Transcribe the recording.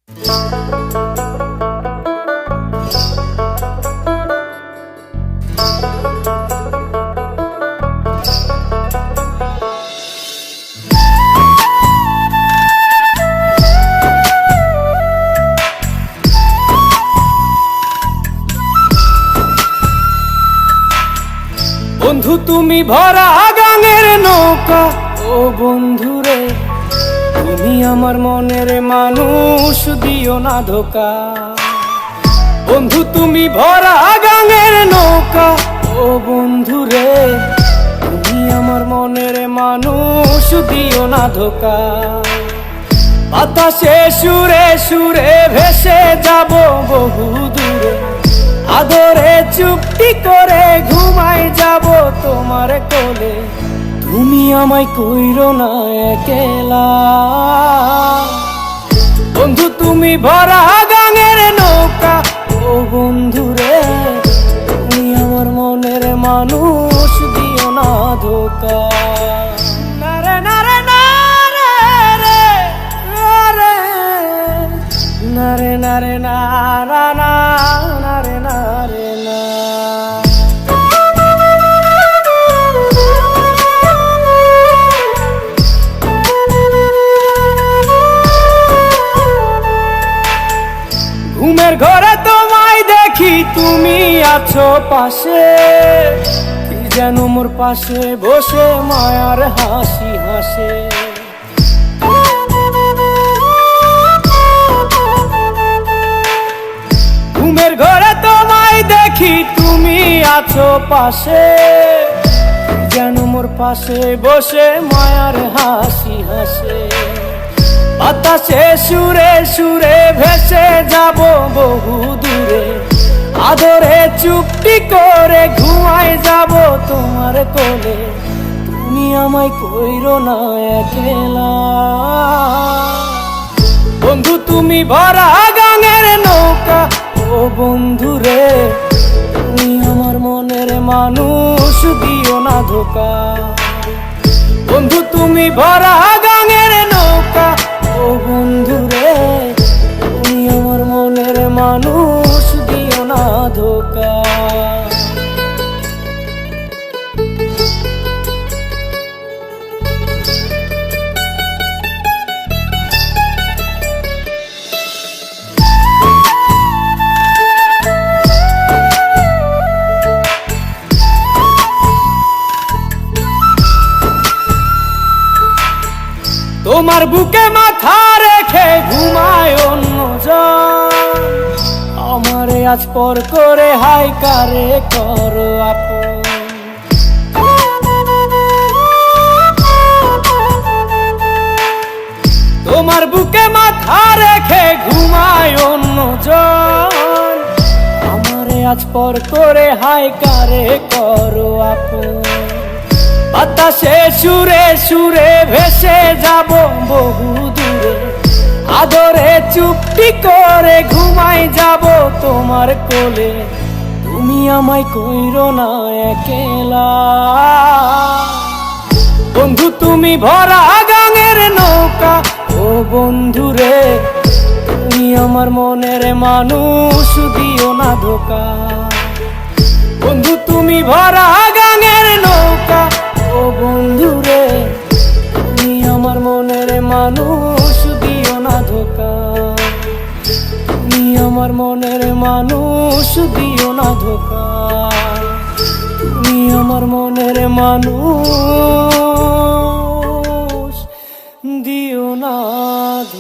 বন্ধু তুমি ভরা গানের নৌকা, ও বন্ধুরে তুমি আমার মনের মানুষ, দিও না ধোকা। বন্ধু তুমি ভরা গানের নৌকা, ও বন্ধুরে তুমি আমার মনের মানুষ, দিও না ধোকা। বাতাসে সুরে সুরে ভেসে যাব বহু দূরে, আদরে চুপটি করে ঘুমাই যাব তোমার কোলে। তুমি আমায় কইরো না একলা, বন্ধু তুমি ভরা গানের নৌকা, ও বন্ধুরে তুমি আমার মনের মানুষ, দিও না ধোকা। নারে নারে নারে রে রে, নারে নারে নারা না, নারে নারে না। ঘুমের ঘরে তোমায় দেখি তুমি আছো পাশে, কি যেন মোর পাশে বসে মায়ার হাসি হাসে। ঘুমের ঘরে তোমায় দেখি তুমি আছো পাশে, কি যেন মোর পাশে বসে মায়ার হাসি হাসে। বাতাসে সুরে সুরে ভেসে যাব বহু দূরে, আদরে চুপটি করে ঘুমাই যাব তোমার কোলে। তুমি আমায় কইরো না একলা, বন্ধু তুমি ভরা গানের নৌকা, ও বন্ধুরে তুমি আমার মনের মানুষ, দিও না ধোকা। বন্ধু তুমি ভরা গানের নৌকা, ও বন্ধুরে তুমি আমার মনের মানুষ, দিও না ধোকা। তোমার বুকে মাথা রেখে ঘুমায় অন্যজন, আমারে আজ পর করে হাই কারে করো আপন। তোমার বুকে মাথা রেখে ঘুমায় অন্যজন, আমারে আজ পর করে হাই কারে করো আপন। বাতাসে সুরে সুরে ভেসে যাব বহু দূরে, আদরে চুপটি করে ঘুমাই যাব তোমার কোলে। তুমি আমায় কইরো না একলা, বন্ধু তুমি ভরা গানের নৌকা, ও বন্ধুরে তুমি আমার মনের মানুষ, দিও না ধোকা। বন্ধু তুমি ভরা গানের নৌকা, ও বন্ধুরে তুমি আমার মনের মানুষ, দিও না ধোকা। তুমি আমার মনের মানুষ, দিও না ধোকা। তুমি আমার মনের মানুষ।